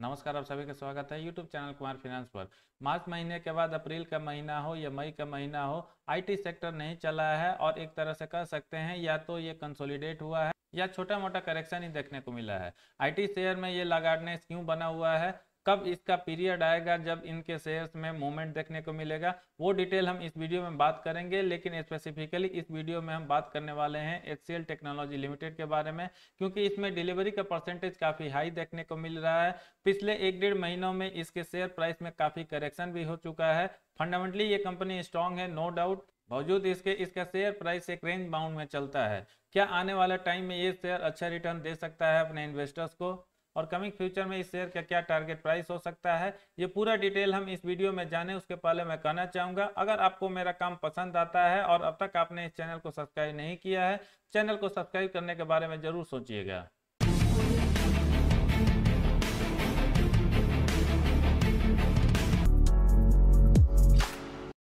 नमस्कार, आप सभी का स्वागत है यूट्यूब चैनल कुमार फाइनेंस पर। मार्च महीने के बाद अप्रैल का महीना हो या मई का महीना हो, आईटी सेक्टर नहीं चला है और एक तरह से कह सकते हैं या तो ये कंसोलिडेट हुआ है या छोटा मोटा करेक्शन ही देखने को मिला है। आईटी शेयर में ये लगार्डनेस क्यों बना हुआ है, कब इसका पीरियड आएगा जब इनके शेयर्स में मूवमेंट देखने को मिलेगा, वो डिटेल हम इस वीडियो में बात करेंगे। लेकिन स्पेसिफिकली इस वीडियो में हम बात करने वाले हैं एचसीएल टेक्नोलॉजी लिमिटेड के बारे में, क्योंकि इसमें डिलीवरी का परसेंटेज काफ़ी हाई देखने को मिल रहा है। पिछले एक डेढ़ महीनों में इसके शेयर प्राइस में काफ़ी करेक्शन भी हो चुका है। फंडामेंटली ये कंपनी स्ट्रांग है, नो डाउट। बावजूद इसके इसका शेयर प्राइस एक रेंज बाउंड में चलता है। क्या आने वाला टाइम में ये शेयर अच्छा रिटर्न दे सकता है अपने इन्वेस्टर्स को, और कमिंग फ्यूचर में इस शेयर का क्या टारगेट प्राइस हो सकता है, ये पूरा डिटेल हम इस वीडियो में जाने। उसके पहले मैं कहना चाहूँगा, अगर आपको मेरा काम पसंद आता है और अब तक आपने इस चैनल को सब्सक्राइब नहीं किया है, चैनल को सब्सक्राइब करने के बारे में ज़रूर सोचिएगा।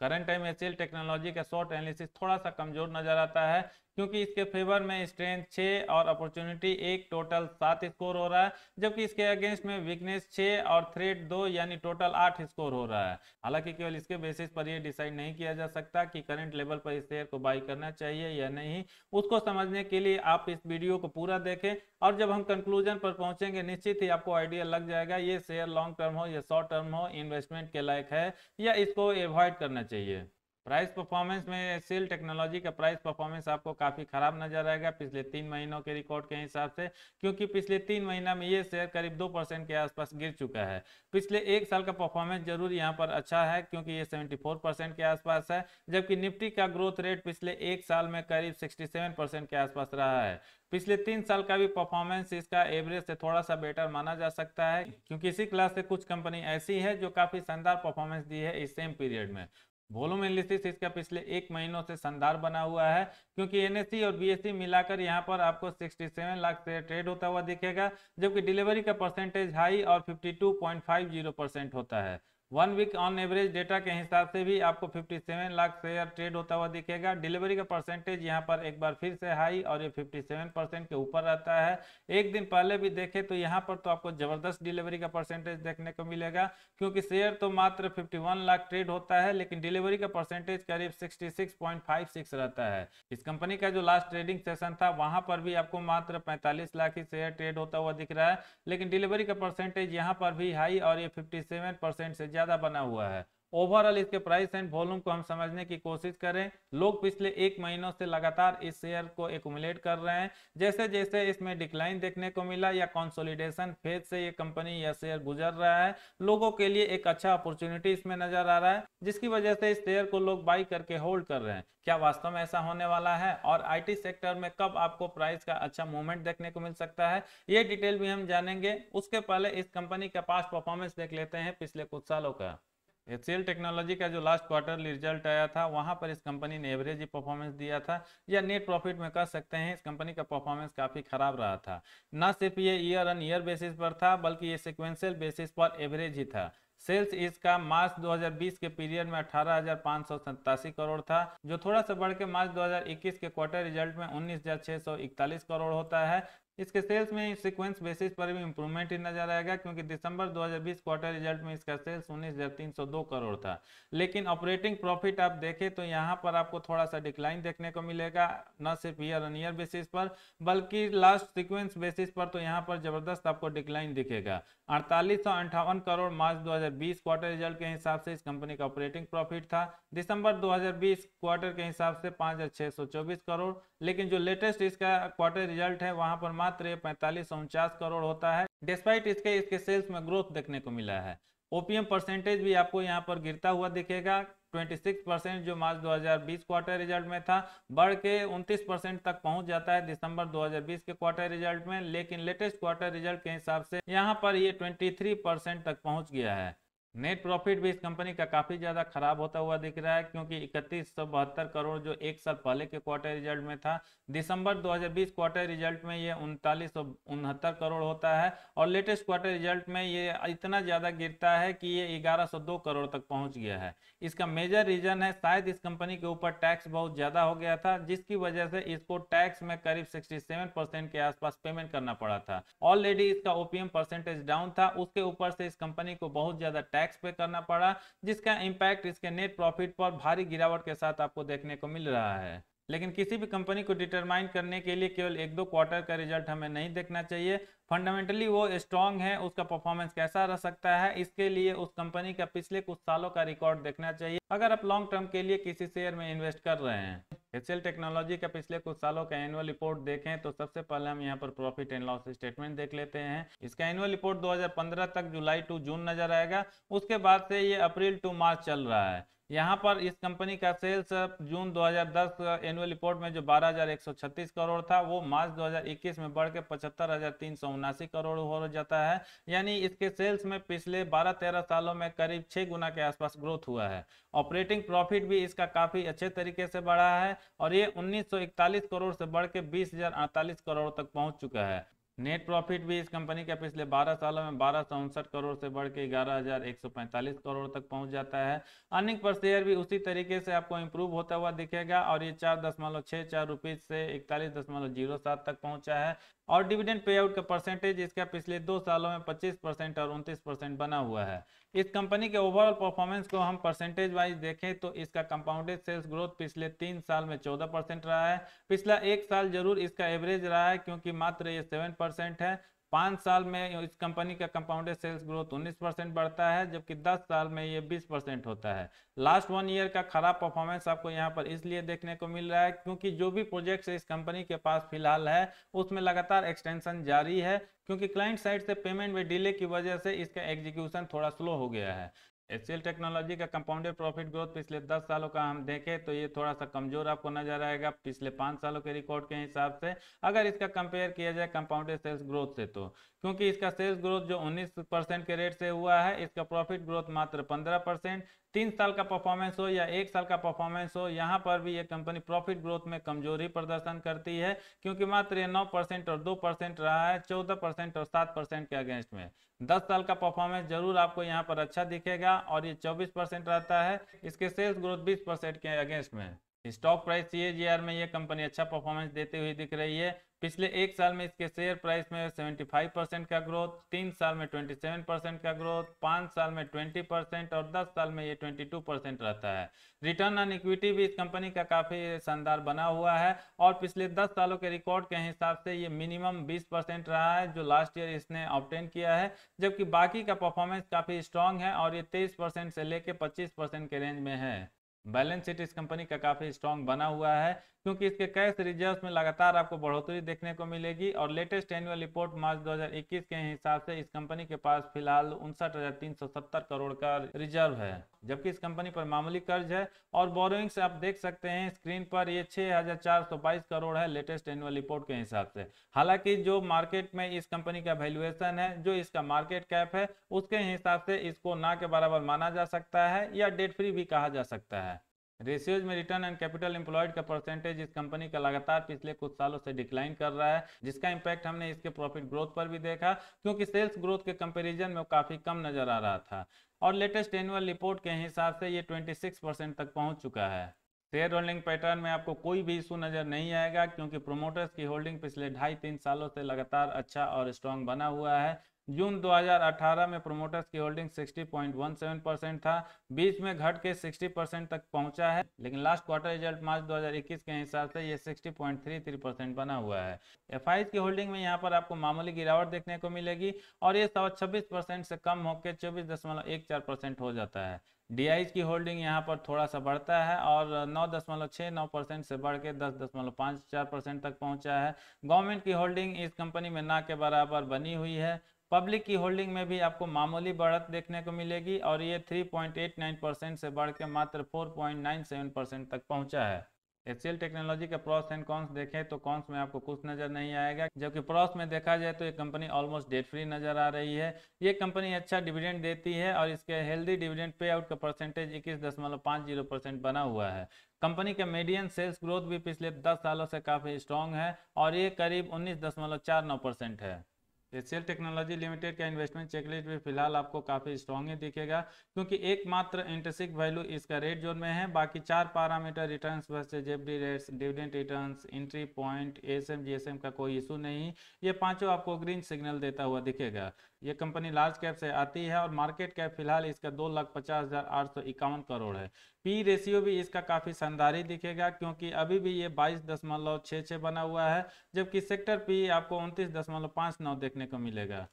करंट टाइम एचसीएल टेक्नोलॉजी का शॉर्ट एनालिसिस थोड़ा सा कमजोर नजर आता है, क्योंकि इसके फेवर में स्ट्रेंथ 6 और अपॉर्चुनिटी 1, टोटल 7 स्कोर हो रहा है, जबकि इसके अगेंस्ट में वीकनेस 6 और थ्रेट 2 यानी टोटल 8 स्कोर हो रहा है। हालांकि केवल इसके बेसिस पर यह डिसाइड नहीं किया जा सकता कि करंट लेवल पर इस शेयर को बाई करना चाहिए या नहीं। उसको समझने के लिए आप इस वीडियो को पूरा देखें, और जब हम कंक्लूजन पर पहुंचेंगे निश्चित ही आपको आइडिया लग जाएगा ये शेयर लॉन्ग टर्म हो या शॉर्ट टर्म हो, इन्वेस्टमेंट के लायक है या इसको एवॉइड करना चाहिए। प्राइस परफॉर्मेंस में एचसीएल टेक्नोलॉजी का प्राइस परफॉर्मेंस आपको काफ़ी खराब नजर आएगा पिछले 3 महीनों के रिकॉर्ड के हिसाब से, क्योंकि पिछले 3 महीना में ये शेयर करीब 2% के आसपास गिर चुका है। पिछले एक साल का परफॉर्मेंस जरूर यहाँ पर अच्छा है, क्योंकि ये 74% के आसपास है, जबकि निफ्टी का ग्रोथ रेट पिछले एक साल में करीब 67% के आसपास रहा है। पिछले 3 साल का भी परफॉर्मेंस इसका एवरेज से थोड़ा सा बेटर माना जा सकता है, क्योंकि इसी क्लास से कुछ कंपनी ऐसी है जो काफ़ी शानदार परफॉर्मेंस दी है इस सेम पीरियड में। वॉल्यूम एनालिसिस इसका पिछले एक महीनों से शानदार बना हुआ है, क्योंकि एनएससी और बीएससी मिलाकर यहाँ पर आपको 67 लाख से ट्रेड होता हुआ दिखेगा, जबकि डिलीवरी का परसेंटेज हाई और 52.50% होता है। 1 वीक ऑन एवरेज डेटा के हिसाब से भी आपको 57 लाख शेयर ट्रेड होता हुआ दिखेगा। डिलीवरी का परसेंटेज यहाँ पर एक बार फिर से हाई और ये 57% के ऊपर रहता है। एक दिन पहले भी देखे तो यहाँ पर तो आपको जबरदस्त डिलीवरी का परसेंटेज देखने को मिलेगा, क्योंकि शेयर तो मात्र 51 लाख ट्रेड होता है, लेकिन डिलीवरी का परसेंटेज करीब 66.56 रहता है। इस कंपनी का जो लास्ट ट्रेडिंग सेशन था वहां पर भी आपको मात्र 45 लाख ही शेयर ट्रेड होता हुआ दिख रहा है, लेकिन डिलीवरी का परसेंटेज यहाँ पर भी हाई और ये 57% से ज्यादा बना हुआ है। ओवरऑल इसके प्राइस एंड वॉल्यूम को हम समझने की कोशिश करें। लोग पिछले एक महीनों से लगातार इस शेयर को एक्युमुलेट कर रहे हैं। जैसे जैसे इसमें डिक्लाइन देखने को मिला या कंसोलिडेशन फेज से ये कंपनी या शेयर गुजर रहा है, लोगों के लिए एक अच्छा अपॉर्चुनिटी इसमें नजर आ रहा है, जिसकी वजह से इस शेयर को लोग बाई करके होल्ड कर रहे हैं। क्या वास्तव में ऐसा होने वाला है, और आईटी सेक्टर में कब आपको प्राइस का अच्छा मूवमेंट देखने को मिल सकता है, ये डिटेल भी हम जानेंगे। उसके पहले इस कंपनी का पास्ट परफॉर्मेंस देख लेते हैं पिछले कुछ सालों का। एचसीएल टेक्नोलॉजी का जो लास्ट क्वार्टरली रिजल्ट आया था वहां पर इस कंपनी ने एवरेज ही परफॉर्मेंस दिया था, या नेट प्रॉफिट में कह सकते हैं इस कंपनी का परफॉर्मेंस काफ़ी खराब रहा था। न सिर्फ ये ईयर ऑन ईयर बेसिस पर था, बल्कि ये सिक्वेंशियल बेसिस पर एवरेज ही था। सेल्स इसका मार्च 2020 के पीरियड में 18,587 करोड़ था, जो थोड़ा सा बढ़ के मार्च 2021 के क्वार्टर रिजल्ट में 19,641 करोड़ होता है। इसके सेल्स में सीक्वेंस बेसिस पर भी इंप्रूवमेंट ही नजर आएगा, क्योंकि दिसंबर 2020 क्वार्टर रिजल्ट में इसका सेल्स 19,302 करोड़ था। लेकिन ऑपरेटिंग प्रॉफिट आप देखें तो यहाँ पर आपको थोड़ा सा डिक्लाइन देखने को मिलेगा, न सिर्फ ईयर ऑन ईयर बेसिस पर बल्कि लास्ट सीक्वेंस बेसिस पर तो यहाँ पर जबरदस्त आपको डिक्लाइन दिखेगा। 4858 करोड़ मार्च 2020 क्वार्टर रिजल्ट के हिसाब से इस कंपनी का ऑपरेटिंग प्रॉफिट था। दिसंबर 2020 क्वार्टर के हिसाब से 5,624 करोड़, लेकिन जो लेटेस्ट इसका क्वार्टर रिजल्ट है वहां पर मात्र 4549 करोड़ होता है। डिस्पाइट इसके सेल्स में ग्रोथ देखने को मिला है। ओपीएम परसेंटेज भी आपको यहाँ पर गिरता हुआ दिखेगा। 26% जो मार्च 2020 क्वार्टर रिजल्ट में था, बढ़ के 29% तक पहुंच जाता है दिसंबर 2020 के क्वार्टर रिजल्ट में, लेकिन लेटेस्ट क्वार्टर रिजल्ट के हिसाब से यहाँ पर ये 23% तक पहुंच गया है। नेट प्रॉफिट भी इस कंपनी का काफी ज्यादा खराब होता हुआ दिख रहा है, क्योंकि 3172 करोड़ जो एक साल पहले के क्वार्टर रिजल्ट में था, दिसंबर 2020 क्वार्टर रिजल्ट में ये 3969 करोड़ होता है, और लेटेस्ट क्वार्टर रिजल्ट में ये इतना ज्यादा गिरता है कि ये 1102 करोड़ तक पहुंच गया है। इसका मेजर रीजन है शायद इस कंपनी के ऊपर टैक्स बहुत ज्यादा हो गया था, जिसकी वजह से इसको टैक्स में करीब 67% के आसपास पेमेंट करना पड़ा था। ऑलरेडी इसका ओपीएम परसेंटेज डाउन था, उसके ऊपर से इस कंपनी को बहुत ज्यादा टैक्स पे करना पड़ा, जिसका इंपैक्ट इसके नेट प्रॉफिट पर भारी गिरावट के साथ आपको देखने को मिल रहा है। लेकिन किसी भी कंपनी को डिटरमाइन करने के लिए केवल एक दो क्वार्टर का रिजल्ट हमें नहीं देखना चाहिए, फंडामेंटली वो स्ट्रांग है, उसका परफॉर्मेंस कैसा रह सकता है, इसके लिए उस कंपनी का पिछले कुछ सालों का रिकॉर्ड देखना चाहिए अगर आप लॉन्ग टर्म के लिए किसी शेयर में इन्वेस्ट कर रहे हैं। एचसीएल टेक्नोलॉजी का पिछले कुछ सालों का एनुअल रिपोर्ट देखें तो सबसे पहले हम यहाँ पर प्रॉफिट एंड लॉस स्टेटमेंट देख लेते हैं। इसका एनुअल रिपोर्ट 2015 तक जुलाई टू जून नजर आएगा, उसके बाद से ये अप्रैल टू मार्च चल रहा है। यहाँ पर इस कंपनी का सेल्स जून 2010 एनुअल रिपोर्ट में जो 12,136 करोड़ था, वो मार्च 2021 में बढ़ के 75,379 करोड़ हो जाता है। यानी इसके सेल्स में पिछले 12-13 सालों में करीब 6 गुना के आसपास ग्रोथ हुआ है। ऑपरेटिंग प्रॉफिट भी इसका काफी अच्छे तरीके से बढ़ा है, और ये 1941 करोड़ से बढ़ के 20,048 करोड़ तक पहुंच चुका है। नेट प्रॉफिट भी इस कंपनी का पिछले 12 सालों में 1259 करोड़ से बढ़ के 11,145 करोड़ तक पहुंच जाता है। अर्निंग पर शेयर भी उसी तरीके से आपको इंप्रूव होता हुआ दिखेगा, और ये 4.64 रुपीज से 41.07 तक पहुंचा है। और डिविडेंड पे आउट का परसेंटेज इसका पिछले 2 सालों में 25% और 29% बना हुआ है। इस कंपनी के ओवरऑल परफॉर्मेंस को हम परसेंटेज वाइज देखें तो इसका कंपाउंडेड सेल्स ग्रोथ पिछले 3 साल में 14% रहा है। पिछला एक साल जरूर इसका एवरेज रहा है, क्योंकि मात्र ये 7% है। 5 साल में इस कंपनी का कंपाउंडेड सेल्स ग्रोथ 19% बढ़ता है, जबकि 10 साल में ये 20% होता है। लास्ट 1 ईयर का खराब परफॉर्मेंस आपको यहाँ पर इसलिए देखने को मिल रहा है क्योंकि जो भी प्रोजेक्ट्स इस कंपनी के पास फिलहाल है उसमें लगातार एक्सटेंशन जारी है, क्योंकि क्लाइंट साइड से पेमेंट में डिले की वजह से इसका एग्जीक्यूशन थोड़ा स्लो हो गया है। एचसीएल टेक्नोलॉजी का कंपाउंडेड प्रॉफिट ग्रोथ पिछले 10 सालों का हम देखें तो ये थोड़ा सा कमजोर आपको नजर आएगा पिछले 5 सालों के रिकॉर्ड के हिसाब से, अगर इसका कंपेयर किया जाए कंपाउंडेड सेल्स ग्रोथ से। तो क्योंकि इसका सेल्स ग्रोथ जो 19% के रेट से हुआ है, इसका प्रॉफिट ग्रोथ मात्र 15%। 3 साल का परफॉर्मेंस हो या 1 साल का परफॉर्मेंस हो, यहाँ पर भी ये कंपनी प्रॉफिट ग्रोथ में कमजोरी प्रदर्शन करती है, क्योंकि मात्र ये 9% और 2% रहा है 14% और 7% के अगेंस्ट में। 10 साल का परफॉर्मेंस जरूर आपको यहाँ पर अच्छा दिखेगा, और ये 24% रहता है, इसके सेल्स ग्रोथ 20% के अगेंस्ट में। स्टॉक प्राइस सीएजीआर में ये कंपनी अच्छा परफॉर्मेंस देते हुए दिख रही है। पिछले एक साल में इसके शेयर प्राइस में 75% का ग्रोथ, 3 साल में 27% का ग्रोथ, 5 साल में 20% और 10 साल में ये 22% रहता है। रिटर्न ऑन इक्विटी भी इस कंपनी का काफी शानदार बना हुआ है, और पिछले 10 सालों के रिकॉर्ड के हिसाब से ये मिनिमम 20% रहा है जो लास्ट ईयर इसने ऑब्टेन किया है, जबकि बाकी का परफॉर्मेंस काफी स्ट्रांग है और ये 23% से लेके 25% के रेंज में है। बैलेंस शीट इस कंपनी का काफी स्ट्रांग बना हुआ है, क्योंकि इसके कैश रिजर्व्स में लगातार आपको बढ़ोतरी देखने को मिलेगी, और लेटेस्ट एनुअल रिपोर्ट मार्च 2021 के हिसाब से इस कंपनी के पास फिलहाल 59,370 करोड़ का रिजर्व है, जबकि इस कंपनी पर मामूली कर्ज है। और बोरोइंग्स आप देख सकते हैं स्क्रीन पर, ये 6,422 करोड़ है लेटेस्ट एनुअल रिपोर्ट के हिसाब से। हालांकि जो मार्केट में इस कंपनी का वैल्यूएशन है, जो इसका मार्केट कैप है, उसके हिसाब से इसको ना के बराबर माना जा सकता है या डेट फ्री भी कहा जा सकता है। रेशियोज में रिटर्न ऑन कैपिटल एम्प्लॉयड का परसेंटेज इस कंपनी का लगातार पिछले कुछ सालों से डिक्लाइन कर रहा है, जिसका इंपैक्ट हमने इसके प्रॉफिट ग्रोथ पर भी देखा, क्योंकि सेल्स ग्रोथ के कंपैरिजन में काफी कम नजर आ रहा था, और लेटेस्ट एनुअल रिपोर्ट के हिसाब से ये 26% तक पहुंच चुका है। शेयर होल्डिंग पैटर्न में आपको कोई भी इशू नजर नहीं आएगा, क्योंकि प्रोमोटर्स की होल्डिंग पिछले 2.5-3 सालों से लगातार अच्छा और स्ट्रांग बना हुआ है। जून 2018 में प्रोमोटर्स की होल्डिंग 60.17% था, बीच में घट के 60% तक पहुंचा है, लेकिन लास्ट क्वार्टर रिजल्ट मार्च 2021 के हिसाब से ये 60.33% बना हुआ है। एफआईज की होल्डिंग में यहाँ पर आपको मामूली गिरावट देखने को मिलेगी, और ये 26% से कम होकर 24.14% हो जाता है। डीआईज की होल्डिंग यहाँ पर थोड़ा सा बढ़ता है, और 9.69% से बढ़ के 10.54% तक पहुंचा है। गवर्नमेंट की होल्डिंग इस कंपनी में ना के बराबर बनी हुई है। पब्लिक की होल्डिंग में भी आपको मामूली बढ़त देखने को मिलेगी, और ये 3.89% से बढ़ के मात्र 4.97% तक पहुंचा है। HCL टेक्नोलॉजी के प्रॉस एंड कॉन्स देखें तो कॉन्स में आपको कुछ नजर नहीं आएगा, जबकि प्रॉस में देखा जाए तो ये कंपनी ऑलमोस्ट डेट फ्री नजर आ रही है। ये कंपनी अच्छा डिविडेंड देती है और इसके हेल्दी डिविडेंड पे आउट का परसेंटेज 21.50% बना हुआ है। कंपनी का मीडियन सेल्स ग्रोथ भी पिछले 10 सालों से काफ़ी स्ट्रॉन्ग है और ये करीब 19.49% है। HCL टेक्नोलॉजी लिमिटेड का इन्वेस्टमेंट चेकलिस्ट भी फिलहाल आपको काफ़ी स्ट्रॉन्ग ही दिखेगा, क्योंकि एकमात्र इंट्रिंसिक वैल्यू इसका रेट जोन में है। बाकी 4 parameter returns versus FD rates, dividend returns, entry point, ASM GSM का कोई इशू नहीं। ये पांचों आपको ग्रीन सिग्नल देता हुआ दिखेगा। ये कंपनी लार्ज कैप से आती है और मार्केट कैप फिलहाल इसका 2,50,851 करोड़ है। पी रेशियो भी इसका काफ़ी शानदार ही दिखेगा, क्योंकि अभी भी ये 22.66 बना हुआ है, जबकि सेक्टर पी आपको 29.59 देखने को मिलेगा।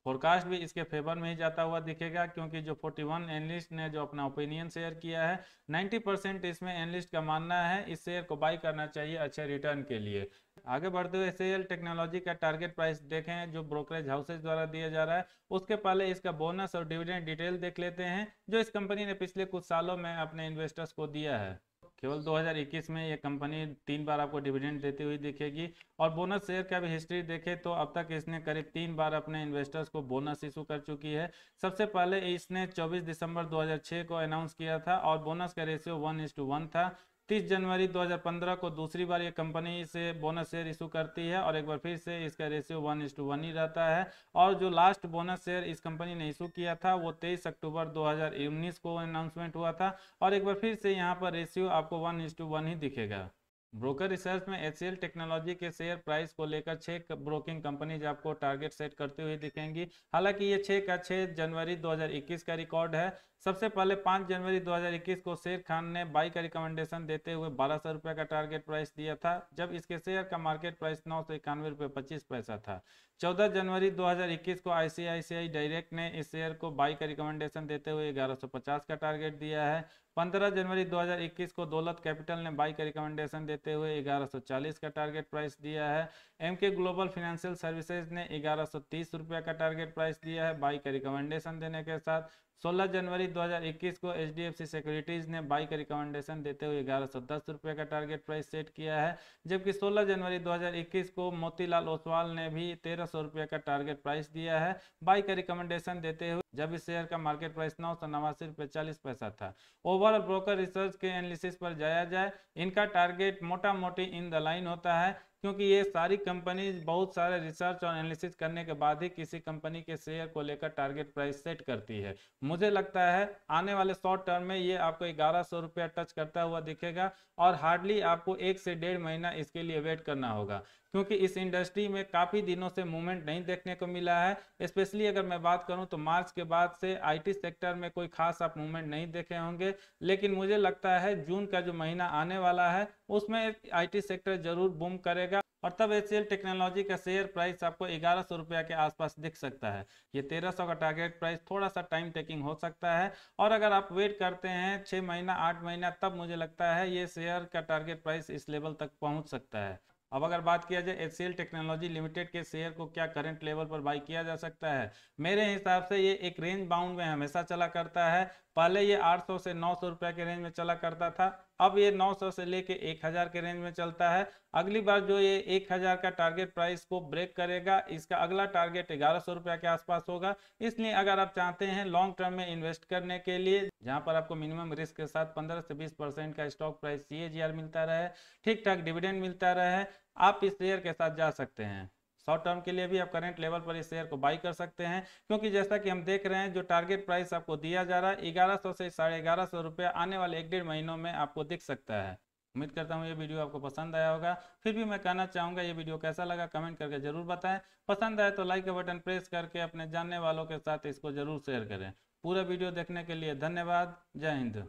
फोरकास्ट भी इसके फेवर में ही जाता हुआ दिखेगा, क्योंकि जो 41 एनालिस्ट ने जो अपना ओपिनियन शेयर किया है, 90% इसमें एनालिस्ट का मानना है इस शेयर को बाई करना चाहिए अच्छे रिटर्न के लिए। आगे बढ़ते हुए HCL टेक्नोलॉजी का टारगेट प्राइस देखें जो ब्रोकरेज हाउसेज द्वारा दिया जा रहा है, उसके पहले इसका बोनस और डिविडेंड डिटेल देख लेते हैं जो इस कंपनी ने पिछले कुछ सालों में अपने इन्वेस्टर्स को दिया है। केवल 2021 में ये कंपनी 3 बार आपको डिविडेंड देती हुई दिखेगी, और बोनस शेयर का भी हिस्ट्री देखें तो अब तक इसने करीब 3 बार अपने इन्वेस्टर्स को बोनस इशू कर चुकी है। सबसे पहले इसने 24 दिसंबर 2006 को अनाउंस किया था और बोनस का रेशियो 1:1 था। 30 जनवरी 2015 को दूसरी बार ये कंपनी से बोनस शेयर इशू करती है और एक बार फिर से इसका रेशियो 1:1 ही रहता है। और जो लास्ट बोनस शेयर इस कंपनी ने इशू किया था वो 23 अक्टूबर 2019 को अनाउंसमेंट हुआ था, और एक बार फिर से यहाँ पर रेशियो आपको 1:1 ही दिखेगा। ब्रोकर रिसर्च में HCL टेक्नोलॉजी के शेयर प्राइस को लेकर 6 ब्रोकिंग कंपनीज आपको टारगेट सेट करते हुए दिखेंगी। हालांकि ये 6 जनवरी 2021 का रिकॉर्ड है। सबसे पहले 5 जनवरी 2021 को शेर खान ने बाई का रिकमेंडेशन देते हुए 1200 रुपये का टारगेट प्राइस दिया था, जब इसके शेयर का मार्केट प्राइस 991.25 था। 14 जनवरी 2021 को ICICI डायरेक्ट ने इस शेयर को बाई का रिकमेंडेशन देते हुए 1150 का टारगेट दिया है। 15 जनवरी 2021 को दौलत कैपिटल ने बाई का रिकमेंडेशन देते हुए 1140 का टारगेट प्राइस दिया है। MK ग्लोबल फाइनेंशियल सर्विसेज ने 1130 रुपये का टारगेट प्राइस दिया है बाई का रिकमेंडेशन देने के साथ। 16 जनवरी 2021 को HDFC सिक्योरिटीज ने बाई का रिकमेंडेशन देते हुए 1110 रुपये का टारगेट प्राइस सेट किया है, जबकि 16 जनवरी 2021 को मोतीलाल ओसवाल ने भी 1300 रुपये का टारगेट प्राइस दिया है बाई का रिकमेंडेशन देते हुए, जब इस शेयर का मार्केट प्राइस 989.40 था। ओवरऑल ब्रोकर रिसर्च के एनालिसिस पर जाया जाए, इनका टारगेट मोटा मोटी इन द लाइन होता है, क्योंकि ये सारी कंपनीज बहुत सारे रिसर्च और एनालिसिस करने के बाद ही किसी कंपनी के शेयर को लेकर टारगेट प्राइस सेट करती है। मुझे लगता है आने वाले शॉर्ट टर्म में ये आपको 1100 रुपया टच करता हुआ दिखेगा, और हार्डली आपको 1 से 1.5 महीना इसके लिए वेट करना होगा, क्योंकि इस इंडस्ट्री में काफ़ी दिनों से मूवमेंट नहीं देखने को मिला है। स्पेशली अगर मैं बात करूं तो मार्च के बाद से IT सेक्टर में कोई खास आप मूवमेंट नहीं देखे होंगे, लेकिन मुझे लगता है जून का जो महीना आने वाला है उसमें IT सेक्टर जरूर बूम करेगा, और तब HCL टेक्नोलॉजी का शेयर प्राइस आपको 1100 रुपया के आसपास दिख सकता है। ये 1300 का टारगेट प्राइस थोड़ा सा टाइम टेकिंग हो सकता है, और अगर आप वेट करते हैं 6 महीना 8 महीना, तब मुझे लगता है ये शेयर का टारगेट प्राइस इस लेवल तक पहुंच सकता है। अब अगर बात किया जाए HCL टेक्नोलॉजी लिमिटेड के शेयर को क्या करंट लेवल पर बाई किया जा सकता है, मेरे हिसाब से ये एक रेंज बाउंड में हमेशा चला करता है। पहले ये 800 से 900 रुपये के रेंज में चला करता था, अब ये 900 से लेके 1000 के रेंज में चलता है। अगली बार जो ये 1000 का टारगेट प्राइस को ब्रेक करेगा, इसका अगला टारगेट 1100 रुपये के आसपास होगा। इसलिए अगर आप चाहते हैं लॉन्ग टर्म में इन्वेस्ट करने के लिए, जहां पर आपको मिनिमम रिस्क के साथ 15 से 20% का स्टॉक प्राइस CAGR मिलता रहे, ठीक ठाक डिविडेंड मिलता रहे, आप इस शेयर के साथ जा सकते हैं। शॉर्ट टर्म के लिए भी आप करंट लेवल पर इस शेयर को बाई कर सकते हैं, क्योंकि जैसा कि हम देख रहे हैं जो टारगेट प्राइस आपको दिया जा रहा है 1100 से 1150 रुपये आने वाले 1-1.5 महीनों में आपको दिख सकता है। उम्मीद करता हूँ ये वीडियो आपको पसंद आया होगा। फिर भी मैं कहना चाहूँगा ये वीडियो कैसा लगा कमेंट करके जरूर बताएं। पसंद आए तो लाइक का बटन प्रेस करके अपने जानने वालों के साथ इसको जरूर शेयर करें। पूरा वीडियो देखने के लिए धन्यवाद। जय हिंद।